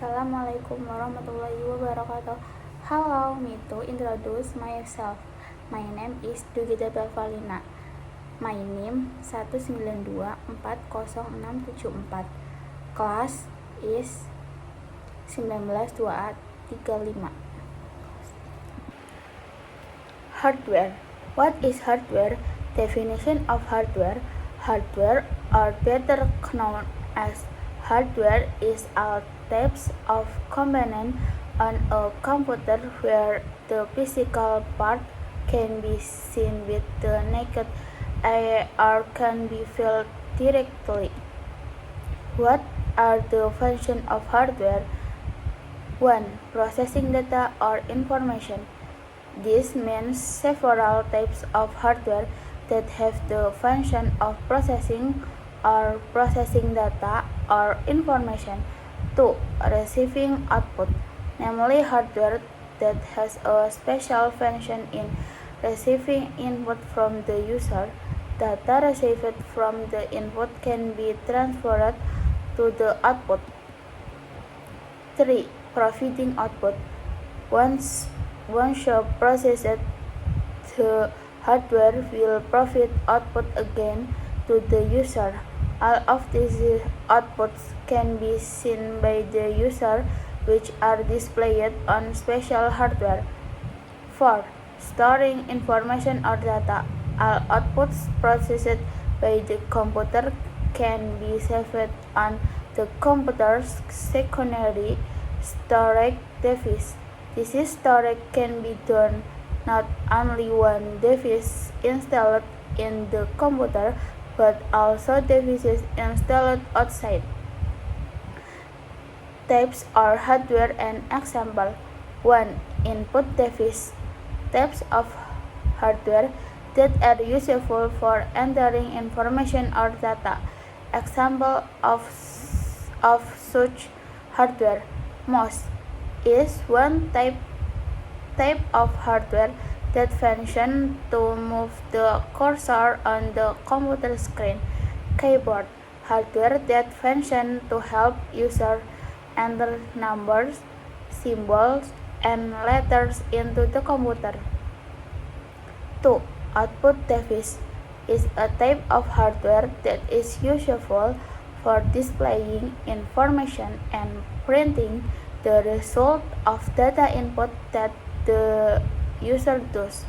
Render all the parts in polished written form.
Assalamualaikum warahmatullahi wabarakatuh. Allow me to introduce myself. My name is Dugita Belvalina. My name 1924064. Class is 19-2A-35. Hardware. What is hardware? Definition of hardware. Hardware, or better known as hardware, is all types of component on a computer where the physical part can be seen with the naked eye or can be felt directly. What are the functions of hardware? 1. Processing data or information. This means several types of hardware that have the function of processing data or information. 2. Receiving output, namely hardware that has a special function in receiving input from the user. Data received from the input can be transferred to the output. 3. Providing output. Once you process it, the hardware will provide output again to the user. All of these outputs can be seen by the user, which are displayed on special hardware. 4. Storing information or data. All outputs processed by the computer can be saved on the computer's secondary storage device. This storage can be done not only one device installed in the computer, but also devices installed outside. Types of hardware and example. 1. Input device. Types of hardware that are useful for entering information or data. Example of such hardware. Mouse is one type of hardware that functions to move the cursor on the computer screen. Keyboard, hardware that functions to help users enter numbers, symbols, and letters into the computer. 2. Output device is a type of hardware that is useful for displaying information and printing the result of data input that the user does.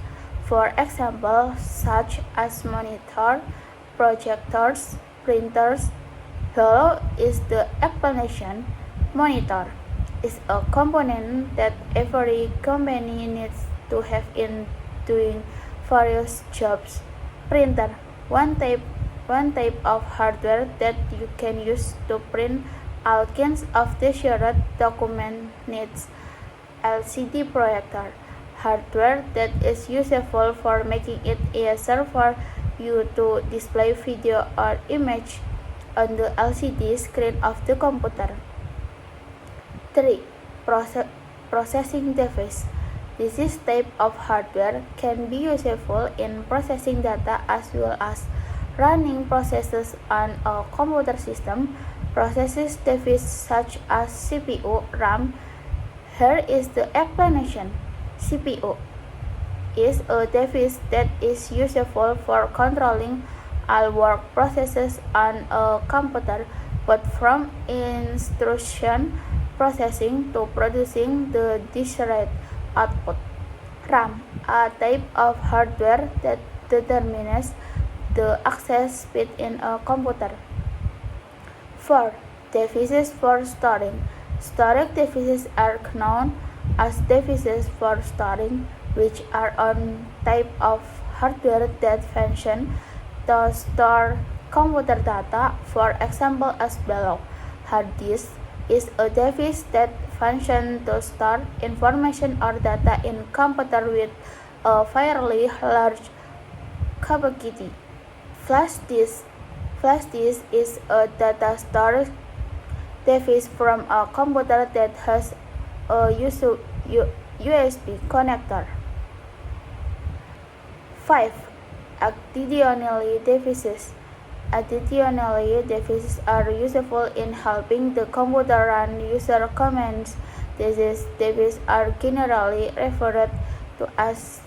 For example, such as monitor, projectors, printers. Below is the explanation. Monitor is a component that every company needs to have in doing various jobs. Printer, one type of hardware that you can use to print all kinds of desired document needs. LCD projector, hardware that is useful for making it easier for you to display video or image on the LCD screen of the computer. 3. Processing device. This type of hardware can be useful in processing data as well as running processes on a computer system. Processes device such as CPU, RAM. Here is the explanation. CPU is a device that is useful for controlling all work processes on a computer, but from instruction processing to producing the desired output. RAM, a type of hardware that determines the access speed in a computer. 4. Devices for storing. Storage devices are known as devices for storing, which are a type of hardware that function to store computer data. For example, as below. Hard disk is a device that functions to store information or data in computer with a fairly large capacity. Flash disk is a data storage device from a computer that has a USB connector. 5. Additionally devices. Additionally, devices are useful in helping the computer run user commands. These devices are generally referred to as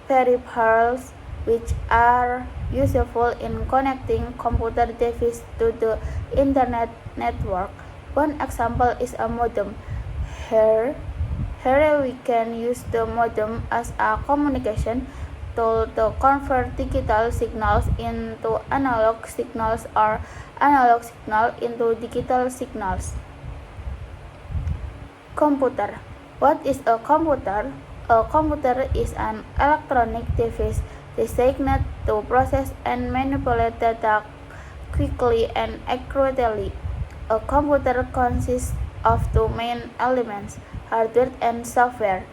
peripherals, which are useful in connecting computer devices to the internet network. One example is a modem. Here, here we can use the modem as a communication tool to convert digital signals into analog signals or analog signal into digital signals. Computer. What is a computer? A computer is an electronic device designed to process and manipulate data quickly and accurately. A computer consists of two main elements, hardware and software.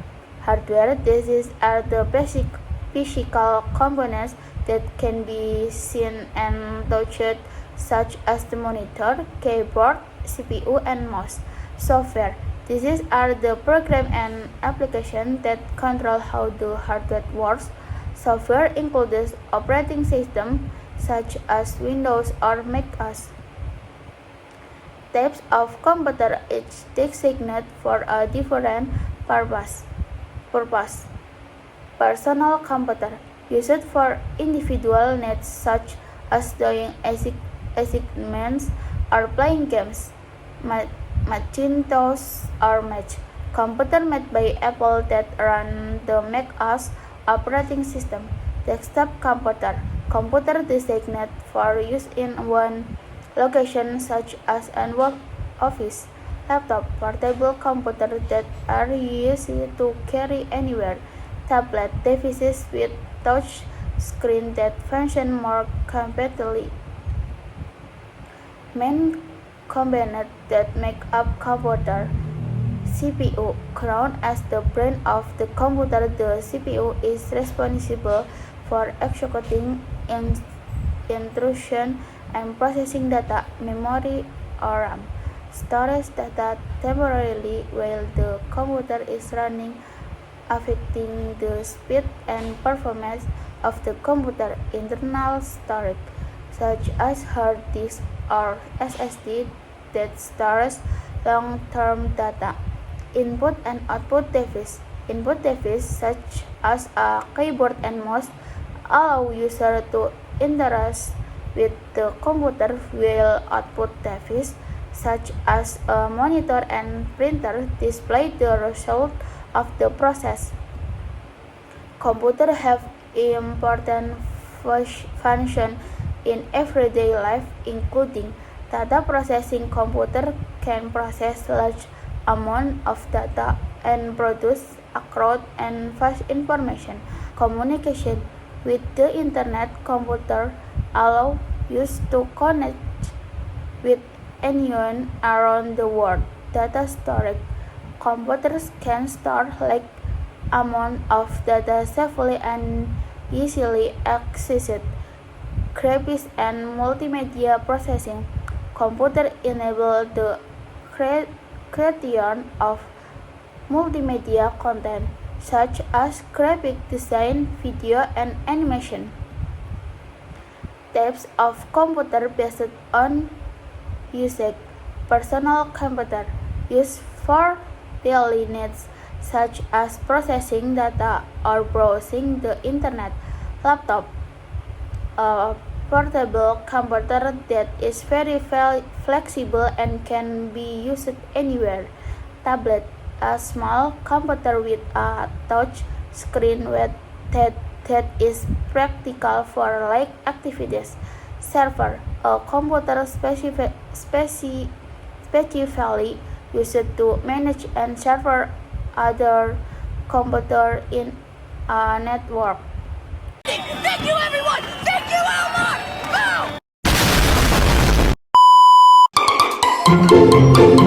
Hardware, these are the basic physical components that can be seen and touched, such as the monitor, keyboard, CPU, and mouse. Software, these are the program and applications that control how the hardware works. Software includes operating systems such as Windows or Mac OS. Types of computer each designate for a different purpose. Personal computer, used for individual needs such as doing assignments or playing games. Macintosh or Mac, computer made by Apple that run the Mac OS operating system. Desktop computer, computer designed for use in one location such as an work office. Laptop, portable computer that are used to carry anywhere. Tablet, devices with touch screen that function more completely. Main components that make up computer. CPU, known as the brain of the computer, the CPU is responsible for executing instructions and processing data. Memory or RAM stores data temporarily while the computer is running, affecting the speed and performance of the computer. Internal storage, such as hard disk or SSD, that stores long-term data. Input and output device. Input device such as a keyboard and mouse allow user to interact with the computer, while output device such as a monitor and printer display the result of the process. Computers have important functions in everyday life, including data processing. Computer can process large amount of data and produce accurate and fast information. Communication with the internet. Computer allow users to connect with anyone around the world. Data storage. Computers can store large amount of data safely and easily accessed. Graphics and multimedia processing. Computer enable the creation of multimedia content such as graphic design, video, and animation. Types of computer based on usage. Personal computer, used for daily needs such as processing data or browsing the internet. Laptop, a portable computer that is very flexible and can be used anywhere. Tablet, a small computer with a touch screen that is practical for like activities. Server, a computer specifically used to manage and serve other computers in a network. Thank you, everyone! Thank you, Elmar! Boom!